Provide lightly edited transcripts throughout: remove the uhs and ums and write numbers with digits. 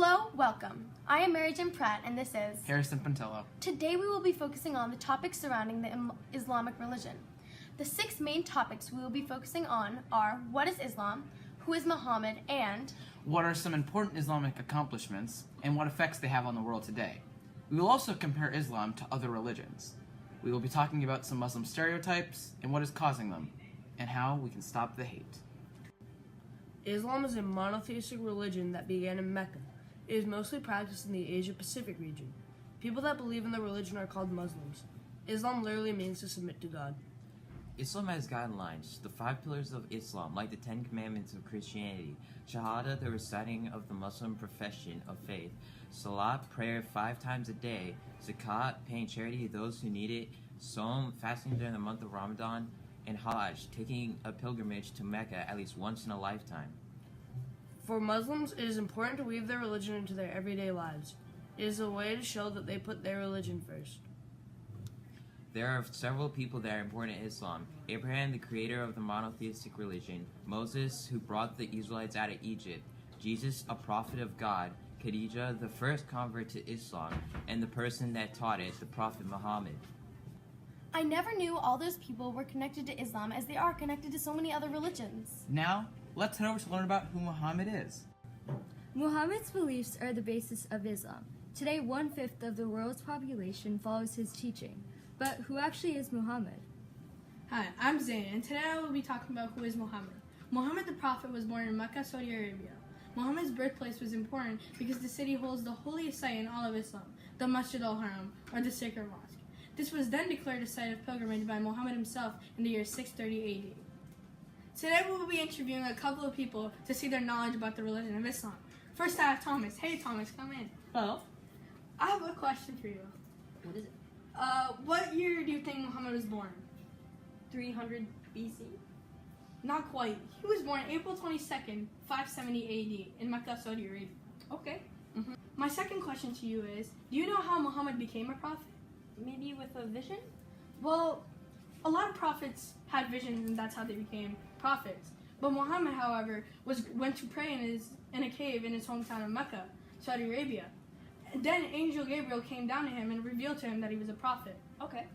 Hello, welcome. I am Mary Jim Pratt, and this is Harrison Ponticelli. Today we will be focusing on the topics surrounding the Islamic religion. The 6 main topics we will be focusing on are what is Islam, who is Muhammad, and what are some important Islamic accomplishments and what effects they have on the world today. We will also compare Islam to other religions. We will be talking about some Muslim stereotypes and what is causing them, and how we can stop the hate. Islam is a monotheistic religion that began in Mecca. It is mostly practiced in the Asia-Pacific region. People that believe in the religion are called Muslims. Islam literally means to submit to God. Islam has guidelines, the 5 pillars of Islam, like the 10 commandments of Christianity, Shahada, the reciting of the Muslim profession of faith, Salat, prayer 5 times a day, Zakat, paying charity to those who need it, Som, fasting during the month of Ramadan, and Hajj, taking a pilgrimage to Mecca at least once in a lifetime. For Muslims, it is important to weave their religion into their everyday lives. It is a way to show that they put their religion first. There are several people that are important in Islam. Abraham, the creator of the monotheistic religion, Moses, who brought the Israelites out of Egypt, Jesus, a prophet of God, Khadijah, the first convert to Islam, and the person that taught it, the Prophet Muhammad. I never knew all those people were connected to Islam as they are connected to so many other religions. Now, let's head over to learn about who Muhammad is. Muhammad's beliefs are the basis of Islam. Today, 1/5 of the world's population follows his teaching. But who actually is Muhammad? Hi, I'm Zayn, and today I will be talking about who is Muhammad. Muhammad the Prophet was born in Mecca, Saudi Arabia. Muhammad's birthplace was important because the city holds the holiest site in all of Islam, the Masjid al-Haram, or the Sacred Mosque. This was then declared a site of pilgrimage by Muhammad himself in the year 630 AD. Today we will be interviewing a couple of people to see their knowledge about the religion of Islam. First I have Thomas. Hey Thomas, come in. Hello. I have a question for you. What is it? What year do you think Muhammad was born? 300 BC? Not quite. He was born April 22nd, 570 AD in Mecca, Saudi Arabia. Okay. My second question to you is, do you know how Muhammad became a prophet? Maybe with a vision? Well, a lot of prophets had visions and that's how they became prophets. But Muhammad, however, went to pray in a cave in his hometown of Mecca, Saudi Arabia. And then Angel Gabriel came down to him and revealed to him that he was a prophet. Okay.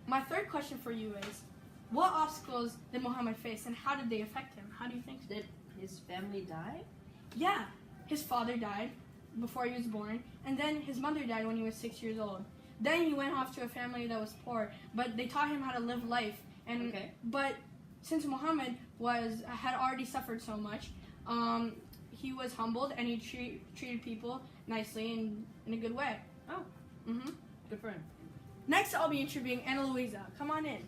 My third question for you is, what obstacles did Muhammad face and how did they affect him? How do you think so? Did his family die? Yeah, his father died before he was born, and then his mother died when he was 6 years old. Then he went off to a family that was poor, but they taught him how to live life. And But since Muhammad had already suffered so much, he was humbled and he treated people nicely and in a good way. Oh. Good for him. Next, I'll be interviewing Anna Luisa. Come on in.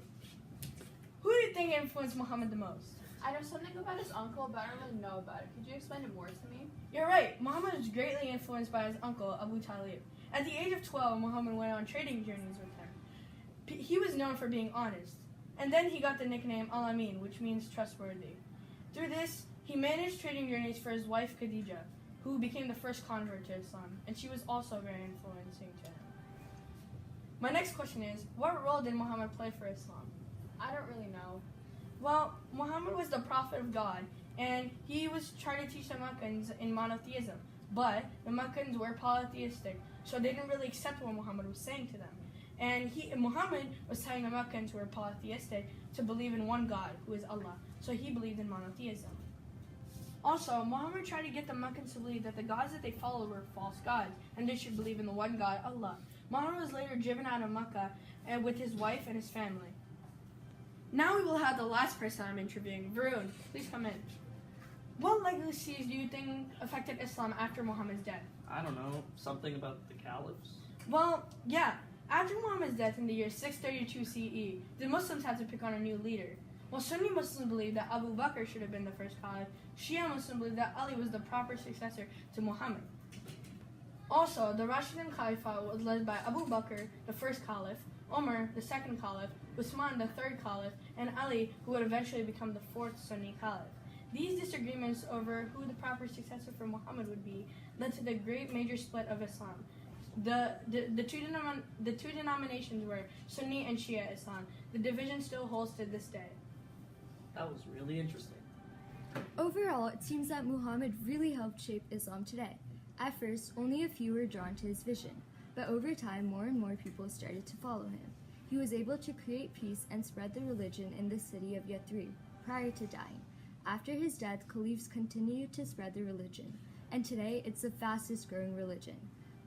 Who do you think influenced Muhammad the most? I know something about his uncle, but I don't really know about it. Could you explain it more to me? You're right. Muhammad was greatly influenced by his uncle, Abu Talib. At the age of 12, Muhammad went on trading journeys with him. He was known for being honest. And then he got the nickname Al-Amin, which means trustworthy. Through this, he managed trading journeys for his wife Khadijah, who became the first convert to Islam, and she was also very influencing to him. My next question is, what role did Muhammad play for Islam? I don't really know. Well, Muhammad was the prophet of God, and he was trying to teach the Meccans in monotheism. But the Meccans were polytheistic, so they didn't really accept what Muhammad was saying to them. And Muhammad was telling the Meccans who were polytheistic to believe in one God, who is Allah. So he believed in monotheism. Also, Muhammad tried to get the Meccans to believe that the gods that they followed were false gods, and they should believe in the one God, Allah. Muhammad was later driven out of Mecca with his wife and his family. Now we will have the last person I'm interviewing, Varun. Please come in. What legacies do you think affected Islam after Muhammad's death? I don't know, something about the caliphs? Well, yeah. After Muhammad's death in the year 632 CE, the Muslims had to pick on a new leader. While Sunni Muslims believe that Abu Bakr should have been the first caliph, Shia Muslims believe that Ali was the proper successor to Muhammad. Also, the Rashidun Caliphate was led by Abu Bakr, the first caliph, Umar, the second caliph, Uthman, the third caliph, and Ali, who would eventually become the fourth Sunni caliph. These disagreements over who the proper successor for Muhammad would be led to the great major split of Islam. The two denominations were Sunni and Shia Islam. The division still holds to this day. That was really interesting. Overall, it seems that Muhammad really helped shape Islam today. At first, only a few were drawn to his vision, but over time, more and more people started to follow him. He was able to create peace and spread the religion in the city of Yathrib prior to dying. After his death, caliphs continued to spread the religion, and today it's the fastest growing religion.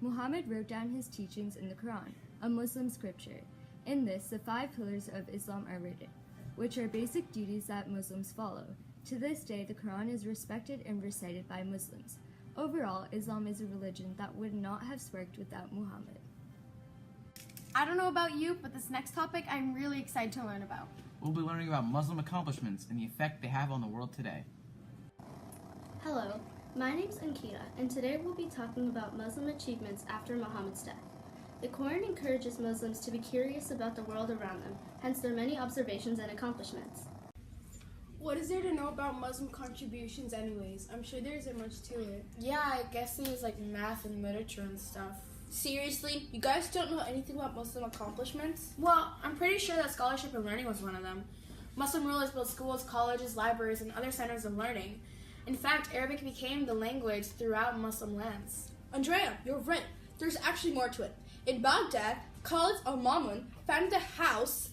Muhammad wrote down his teachings in the Quran, a Muslim scripture. In this, the 5 pillars of Islam are written, which are basic duties that Muslims follow. To this day, the Quran is respected and recited by Muslims. Overall, Islam is a religion that would not have worked without Muhammad. I don't know about you, but this next topic I'm really excited to learn about. We'll be learning about Muslim accomplishments and the effect they have on the world today. Hello, my name's Ankita, and today we'll be talking about Muslim achievements after Muhammad's death. The Quran encourages Muslims to be curious about the world around them, hence their many observations and accomplishments. What is there to know about Muslim contributions anyways? I'm sure there isn't much to it. Yeah, I guess there's like math and literature and stuff. Seriously? You guys don't know anything about Muslim accomplishments? Well, I'm pretty sure that scholarship and learning was one of them. Muslim rulers built schools, colleges, libraries, and other centers of learning. In fact, Arabic became the language throughout Muslim lands. Andrea, you're right. There's actually more to it. In Baghdad, Khalid al-Mamun founded the House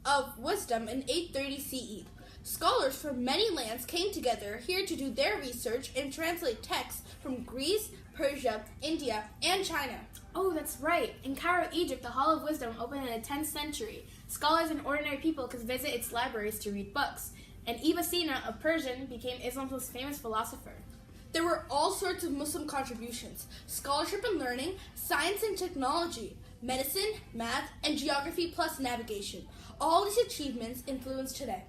of Wisdom in 830 CE. Scholars from many lands came together here to do their research and translate texts from Greece, Persia, India, and China. Oh, that's right. In Cairo, Egypt, the Hall of Wisdom opened in the 10th century. Scholars and ordinary people could visit its libraries to read books. And Ibn Sina, a Persian, became Islam's most famous philosopher. There were all sorts of Muslim contributions: scholarship and learning, science and technology, medicine, math, and geography plus navigation. All these achievements influence today.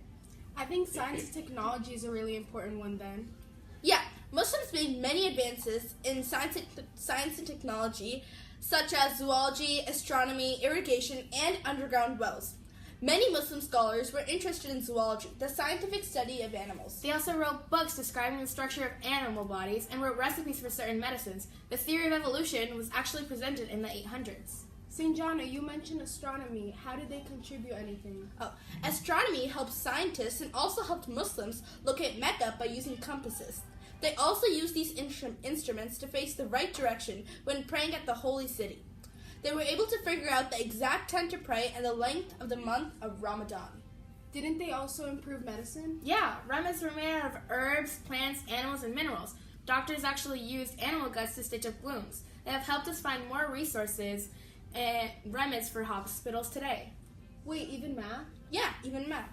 I think science and technology is a really important one then. Yeah, Muslims made many advances in science and technology, such as zoology, astronomy, irrigation, and underground wells. Many Muslim scholars were interested in zoology, the scientific study of animals. They also wrote books describing the structure of animal bodies and wrote recipes for certain medicines. The theory of evolution was actually presented in the 800s. St. John, you mentioned astronomy. How did they contribute anything? Astronomy helped scientists and also helped Muslims locate Mecca by using compasses. They also used these instruments to face the right direction when praying at the holy city. They were able to figure out the exact time to pray and the length of the month of Ramadan. Didn't they also improve medicine? Yeah, remedies were made out of herbs, plants, animals, and minerals. Doctors actually used animal guts to stitch up wounds. They have helped us find more resources and remedies for hospitals today. Wait, even math? Yeah, even math.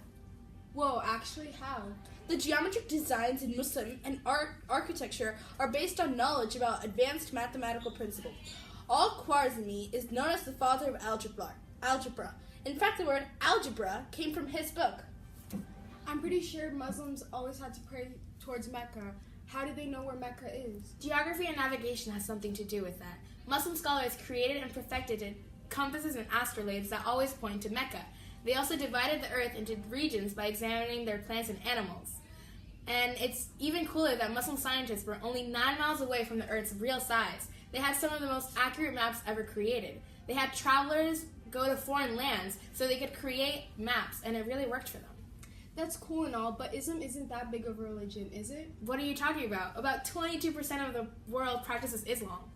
Whoa, actually how? The geometric designs in Muslim and architecture are based on knowledge about advanced mathematical principles. Al-Khwarizmi is known as the father of algebra. In fact, the word algebra came from his book. I'm pretty sure Muslims always had to pray towards Mecca. How do they know where Mecca is? Geography and navigation has something to do with that. Muslim scholars created and perfected compasses and astrolabes that always point to Mecca. They also divided the earth into regions by examining their plants and animals. And it's even cooler that Muslim scientists were only 9 miles away from the earth's real size. They had some of the most accurate maps ever created. They had travelers go to foreign lands so they could create maps, and it really worked for them. That's cool and all, but Islam isn't that big of a religion, is it? What are you talking about? About 22% of the world practices Islam.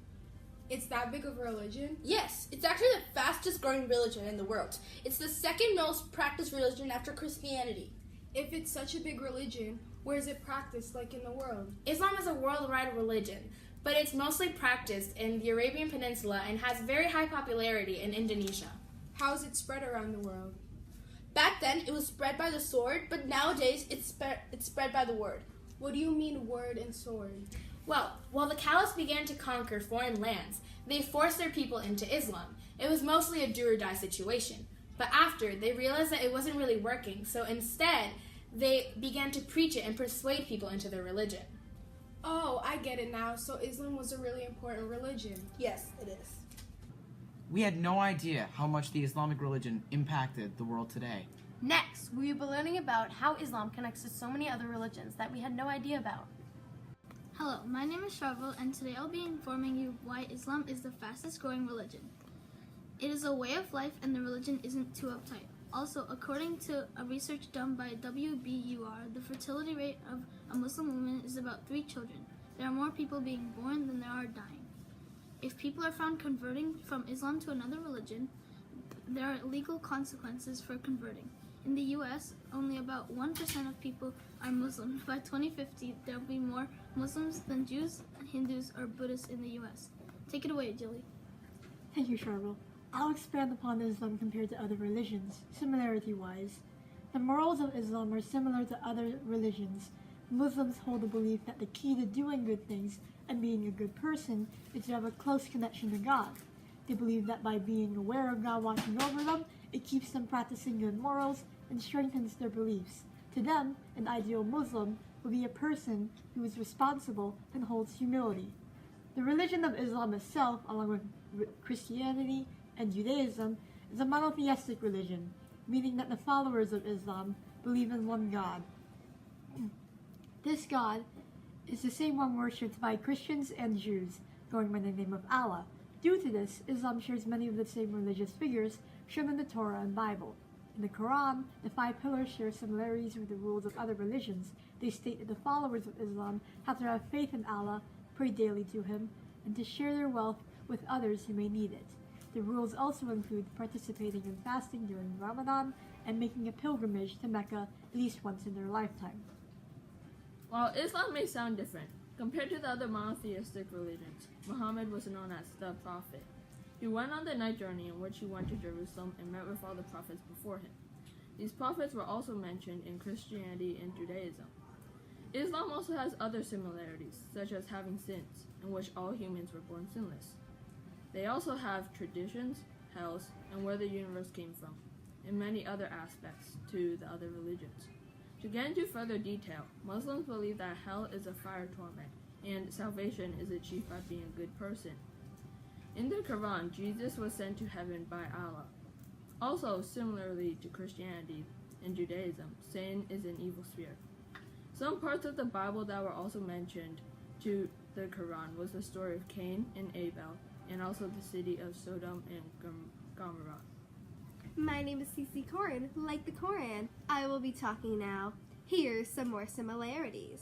It's that big of a religion? Yes, it's actually the fastest growing religion in the world. It's the second most practiced religion after Christianity. If it's such a big religion, where is it practiced, like in the world? Islam is a worldwide religion, but it's mostly practiced in the Arabian Peninsula and has very high popularity in Indonesia. How is it spread around the world? Back then, it was spread by the sword, but nowadays, it's spread by the word. What do you mean word and sword? Well, while the caliphs began to conquer foreign lands, they forced their people into Islam. It was mostly a do-or-die situation. But after, they realized that it wasn't really working, so instead, they began to preach it and persuade people into their religion. Oh, I get it now. So Islam was a really important religion. Yes, it is. We had no idea how much the Islamic religion impacted the world today. Next, we will be learning about how Islam connects to so many other religions that we had no idea about. Hello, my name is Sharvil, and today I'll be informing you why Islam is the fastest growing religion. It is a way of life, and the religion isn't too uptight. Also, according to a research done by WBUR, the fertility rate of a Muslim woman is about 3 children. There are more people being born than there are dying. If people are found converting from Islam to another religion, there are legal consequences for converting. In the US, only about 1% of people are Muslim. By 2050, there will be more Muslims than Jews, Hindus, or Buddhists in the US. Take it away, Jilly. Thank you, Charvel. I'll expand upon Islam compared to other religions, similarity-wise. The morals of Islam are similar to other religions. Muslims hold the belief that the key to doing good things and being a good person is to have a close connection to God. They believe that by being aware of God watching over them, it keeps them practicing good morals and strengthens their beliefs. To them, an ideal Muslim will be a person who is responsible and holds humility. The religion of Islam itself, along with Christianity and Judaism, is a monotheistic religion, meaning that the followers of Islam believe in one God. This God is the same one worshipped by Christians and Jews, going by the name of Allah. Due to this, Islam shares many of the same religious figures shown in the Torah and Bible. In the Quran, the 5 pillars share similarities with the rules of other religions. They state that the followers of Islam have to have faith in Allah, pray daily to Him, and to share their wealth with others who may need it. The rules also include participating in fasting during Ramadan and making a pilgrimage to Mecca at least once in their lifetime. While Islam may sound different, compared to the other monotheistic religions, Muhammad was known as the Prophet. He went on the night journey in which he went to Jerusalem and met with all the prophets before him. These prophets were also mentioned in Christianity and Judaism. Islam also has other similarities, such as having sins, in which all humans were born sinless. They also have traditions, hells, and where the universe came from, and many other aspects to the other religions. To get into further detail, Muslims believe that hell is a fire torment, and salvation is achieved by being a good person. In the Quran, Jesus was sent to heaven by Allah. Also, similarly to Christianity and Judaism, Satan is an evil spirit. Some parts of the Bible that were also mentioned to the Quran was the story of Cain and Abel, and also the city of Sodom and Gomorrah. My name is Cece Corin. Like the Koran, I will be talking now. Here's some more similarities.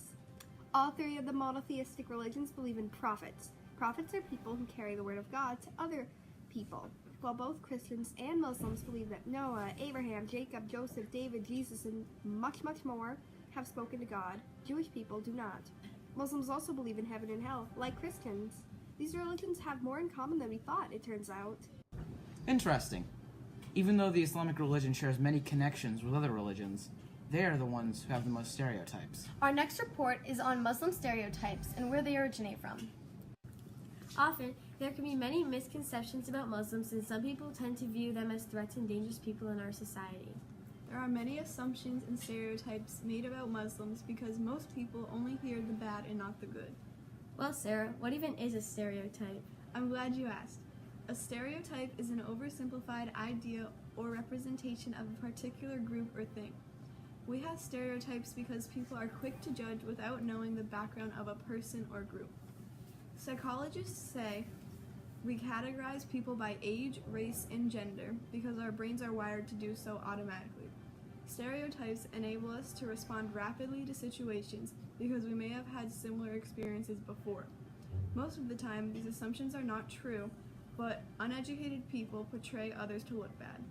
All 3 of the monotheistic religions believe in prophets. Prophets are people who carry the word of God to other people. While both Christians and Muslims believe that Noah, Abraham, Jacob, Joseph, David, Jesus, and much, much more have spoken to God, Jewish people do not. Muslims also believe in heaven and hell, like Christians. These religions have more in common than we thought, it turns out. Interesting. Even though the Islamic religion shares many connections with other religions, they are the ones who have the most stereotypes. Our next report is on Muslim stereotypes and where they originate from. Often, there can be many misconceptions about Muslims, and some people tend to view them as threats and dangerous people in our society. There are many assumptions and stereotypes made about Muslims because most people only hear the bad and not the good. Well, Sarah, what even is a stereotype? I'm glad you asked. A stereotype is an oversimplified idea or representation of a particular group or thing. We have stereotypes because people are quick to judge without knowing the background of a person or group. Psychologists say we categorize people by age, race, and gender because our brains are wired to do so automatically. Stereotypes enable us to respond rapidly to situations because we may have had similar experiences before. Most of the time, these assumptions are not true, but uneducated people portray others to look bad.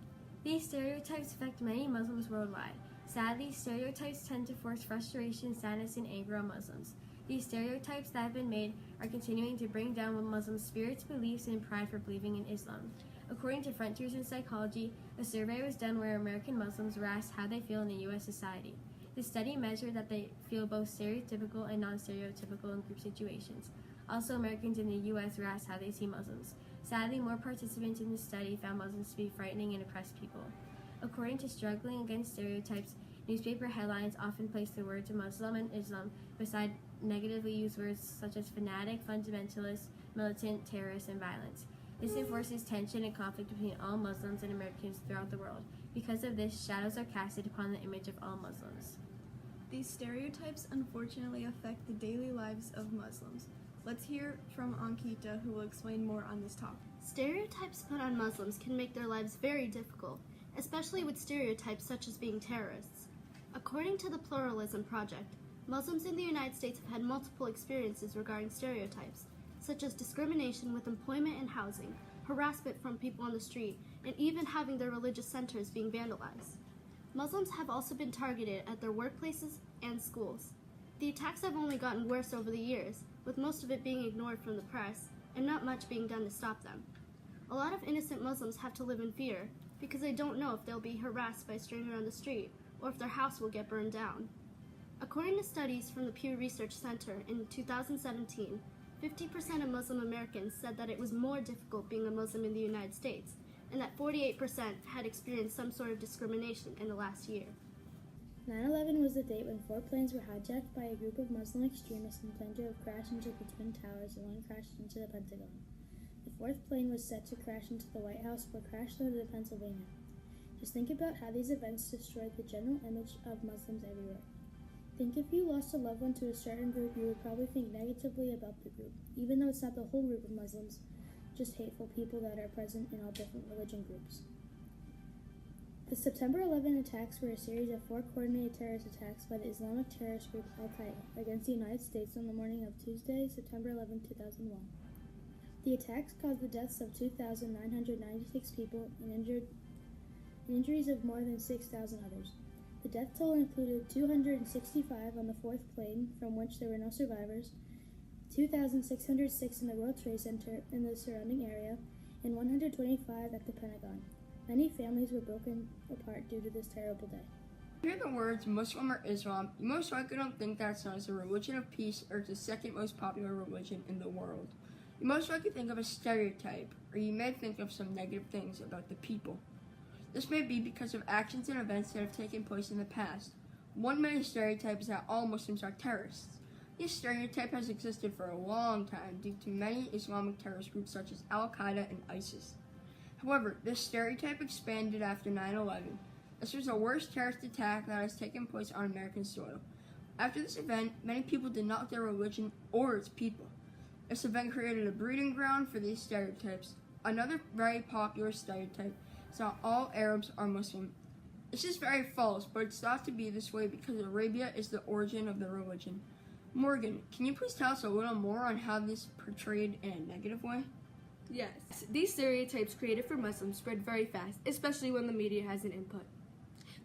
These stereotypes affect many Muslims worldwide. Sadly, stereotypes tend to force frustration, sadness, and anger on Muslims. These stereotypes that have been made are continuing to bring down Muslims' spirits, beliefs, and pride for believing in Islam. According to Frontiers in Psychology, a survey was done where American Muslims were asked how they feel in the U.S. society. The study measured that they feel both stereotypical and non-stereotypical in group situations. Also, Americans in the U.S. were asked how they see Muslims. Sadly, more participants in the study found Muslims to be frightening and oppressed people. According to Struggling Against Stereotypes, newspaper headlines often place the words Muslim and Islam beside negatively used words such as fanatic, fundamentalist, militant, terrorist, and violence. This enforces tension and conflict between all Muslims and Americans throughout the world. Because of this, shadows are casted upon the image of all Muslims. These stereotypes unfortunately affect the daily lives of Muslims. Let's hear from Ankita, who will explain more on this topic. Stereotypes put on Muslims can make their lives very difficult, especially with stereotypes such as being terrorists. According to the Pluralism Project, Muslims in the United States have had multiple experiences regarding stereotypes. such as discrimination with employment and housing, harassment from people on the street, and even having their religious centers being vandalized. Muslims have also been targeted at their workplaces and schools. The attacks have only gotten worse over the years, with most of it being ignored from the press and not much being done to stop them. A lot of innocent Muslims have to live in fear because they don't know if they'll be harassed by a stranger on the street or if their house will get burned down. According to studies from the Pew Research Center in 2017, 50% of Muslim Americans said that it was more difficult being a Muslim in the United States, and that 48% had experienced some sort of discrimination in the last year. 9/11 was the date when 4 planes were hijacked by a group of Muslim extremists and planned to have crashed into the Twin Towers, and one crashed into the Pentagon. The 4th plane was set to crash into the White House but crashed into the Pennsylvania. Just think about how these events destroyed the general image of Muslims everywhere. Think if you lost a loved one to a certain group, you would probably think negatively about the group, even though it's not the whole group of Muslims, just hateful people that are present in all different religion groups. The September 11 attacks were a series of 4 coordinated terrorist attacks by the Islamic terrorist group Al-Qaeda against the United States on the morning of Tuesday, September 11, 2001. The attacks caused the deaths of 2,996 people and injuries of more than 6,000 others. The death toll included 265 on the 4th plane, from which there were no survivors, 2,606 in the World Trade Center and the surrounding area, and 125 at the Pentagon. Many families were broken apart due to this terrible day. When you hear the words Muslim or Islam, you most likely don't think that it's known as a religion of peace or it's the second most popular religion in the world. You most likely think of a stereotype, or you may think of some negative things about the people. This may be because of actions and events that have taken place in the past. One main stereotype is that all Muslims are terrorists. This stereotype has existed for a long time due to many Islamic terrorist groups such as Al-Qaeda and ISIS. However, this stereotype expanded after 9/11. This was the worst terrorist attack that has taken place on American soil. After this event, many people did not like their religion or its people. This event created a breeding ground for these stereotypes. Another very popular stereotype is that all Arabs are Muslim. This is very false, but it's thought to be this way because Arabia is the origin of the religion. Morgan, can you please tell us a little more on how this is portrayed in a negative way? Yes, these stereotypes created for Muslims spread very fast, especially when the media has an input.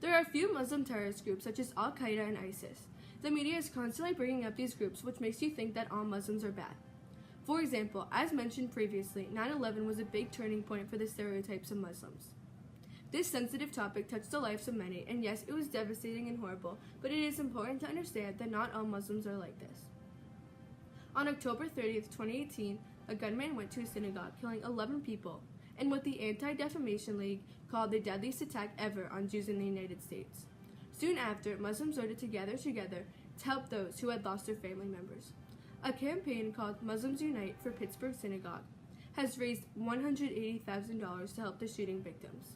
There are a few Muslim terrorist groups such as Al-Qaeda and ISIS. The media is constantly bringing up these groups, which makes you think that all Muslims are bad. For example, as mentioned previously, 9/11 was a big turning point for the stereotypes of Muslims. This sensitive topic touched the lives of many, and yes, it was devastating and horrible, but it is important to understand that not all Muslims are like this. On October 30th, 2018, a gunman went to a synagogue, killing 11 people, in what the Anti-Defamation League called the deadliest attack ever on Jews in the United States. Soon after, Muslims voted to gather together to help those who had lost their family members. A campaign called Muslims Unite for Pittsburgh Synagogue has raised $180,000 to help the shooting victims.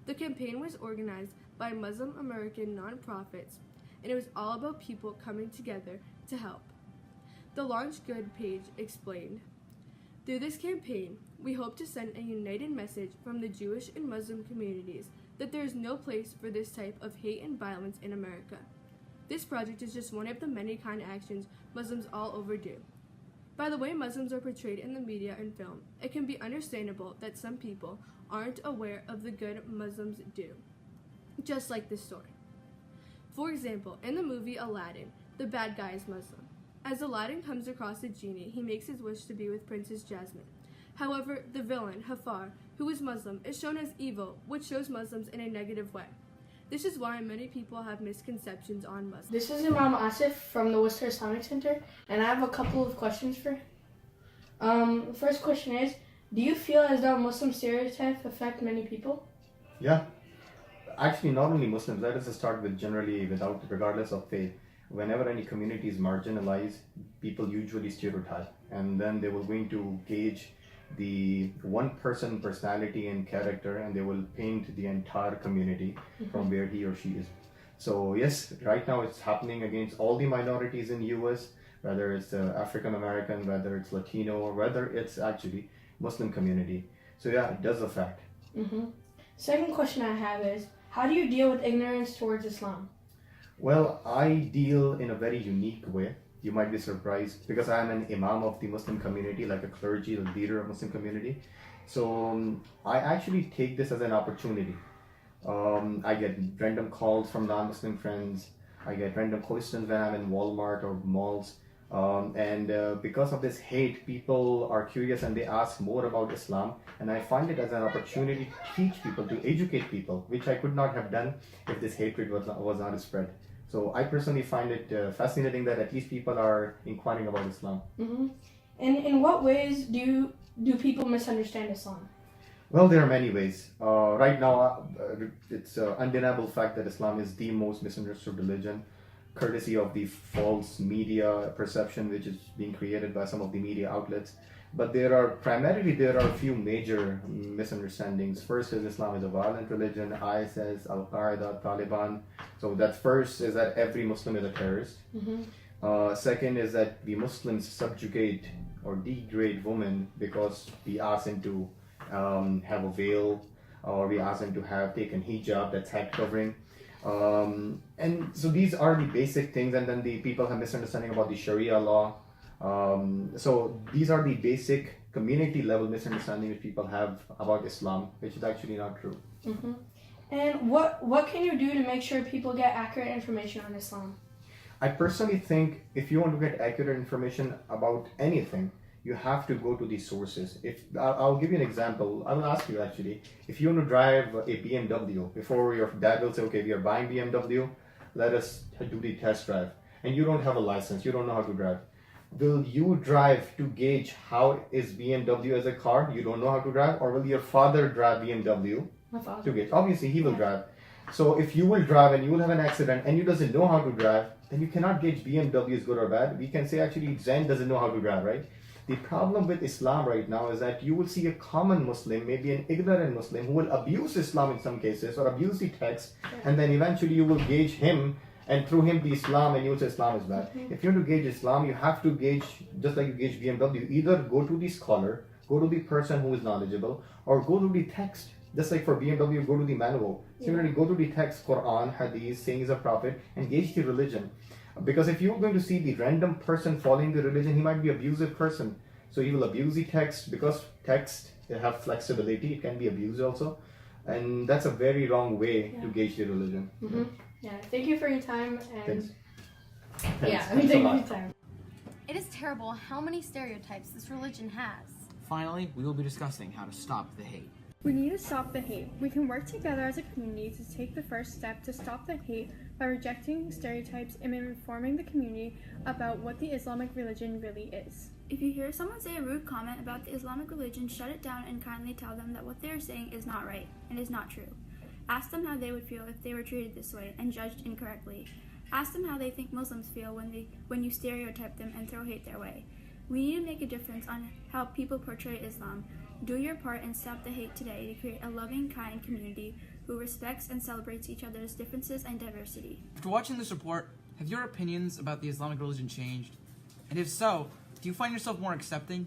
The campaign was organized by Muslim American nonprofits, and it was all about people coming together to help. The Launch Good page explained, "Through this campaign, we hope to send a united message from the Jewish and Muslim communities that there is no place for this type of hate and violence in America. This project is just one of the many kind actions Muslims all over do. By the way Muslims are portrayed in the media and film, it can be understandable that some people aren't aware of the good Muslims do. Just like this story. For example, in the movie Aladdin, the bad guy is Muslim. As Aladdin comes across a genie, he makes his wish to be with Princess Jasmine. However, the villain, Jafar, who is Muslim, is shown as evil, which shows Muslims in a negative way. This is why many people have misconceptions on Muslims." This is Imam Asif from the Worcester Islamic Center, and I have a couple of questions for him. The first question is, do you feel as though Muslim stereotypes affect many people? Yeah. Actually, not only Muslims. Let us start with generally, regardless of faith. Whenever any community is marginalized, people usually stereotype, and then they will going to gauge the one person personality and character, and they will paint the entire community from where he or she is. So yes, right now it's happening against all the minorities in US, whether it's African American, whether it's Latino, or whether it's actually Muslim community. So yeah, it does affect. Second question I have is, how do you deal with ignorance towards Islam? Well, I deal in a very unique way. You might be surprised because I am an imam of the Muslim community, like a clergy, a leader of Muslim community. So I actually take this as an opportunity. I get random calls from non-Muslim friends. I get random questions when I'm in Walmart or malls. Because of this hate, people are curious and they ask more about Islam. And I find it as an opportunity to teach people, to educate people, which I could not have done if this hatred was not spread. So I personally find it fascinating that at least people are inquiring about Islam. Mm-hmm. And in what ways do people misunderstand Islam? Well, there are many ways. Right now, it's an undeniable fact that Islam is the most misunderstood religion, courtesy of the false media perception which is being created by some of the media outlets. But there are a few major misunderstandings. First is Islam is a violent religion. ISIS, Al-Qaeda, Taliban. So that first is that every Muslim is a terrorist. Mm-hmm. Second is that the Muslims subjugate or degrade women because we ask them to have a veil, or we ask them to have taken hijab, that's head covering. And so these are the basic things, and then the people have misunderstanding about the Sharia law. So these are the basic community level misunderstanding which people have about Islam, which is actually not true. Mm-hmm. And what can you do to make sure people get accurate information on Islam? I personally think if you want to get accurate information about anything, you have to go to the sources. I'll give you an example. I will ask you actually, if you want to drive a BMW, before your dad will say, okay, we are buying BMW, let us do the test drive. And you don't have a license, you don't know how to drive. Will you drive to gauge how is BMW as a car? You don't know how to drive, or will your father drive BMW? My father. To gauge? Obviously, he will drive. So if you will drive and you will have an accident and you doesn't know how to drive, then you cannot gauge BMW is good or bad. We can say actually Zen doesn't know how to drive, right? The problem with Islam right now is that you will see a common Muslim, maybe an ignorant Muslim, who will abuse Islam in some cases or abuse the text, and then eventually you will gauge him and through him the Islam, and you will say Islam is bad. Mm-hmm. If you want to gauge Islam, you have to gauge, just like you gauge BMW, either go to the scholar, go to the person who is knowledgeable, or go to the text. Just like for BMW, go to the manual. Similarly, go to the text, Quran, Hadith, sayings of Prophet, and gauge the religion. Because if you're going to see the random person following the religion, he might be an abusive person. So he will abuse the text, because text have flexibility, it can be abused also. And that's a very wrong way to gauge the religion. Mm-hmm. Yeah, thank you for your time. And Thanks. Yeah, Thanks thank a you for lot. your time. It is terrible how many stereotypes this religion has. Finally, we will be discussing how to stop the hate. We need to stop the hate. We can work together as a community to take the first step to stop the hate by rejecting stereotypes and informing the community about what the Islamic religion really is. If you hear someone say a rude comment about the Islamic religion, shut it down and kindly tell them that what they are saying is not right and is not true. Ask them how they would feel if they were treated this way and judged incorrectly. Ask them how they think Muslims feel when you stereotype them and throw hate their way. We need to make a difference on how people portray Islam. Do your part and stop the hate today to create a loving, kind community who respects and celebrates each other's differences and diversity. After watching this report, have your opinions about the Islamic religion changed? And if so, do you find yourself more accepting?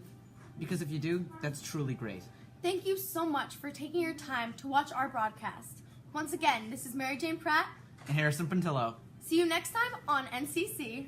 Because if you do, that's truly great. Thank you so much for taking your time to watch our broadcast. Once again, this is Mary Jane Pratt And Harrison Ponticelli. See you next time on NCC.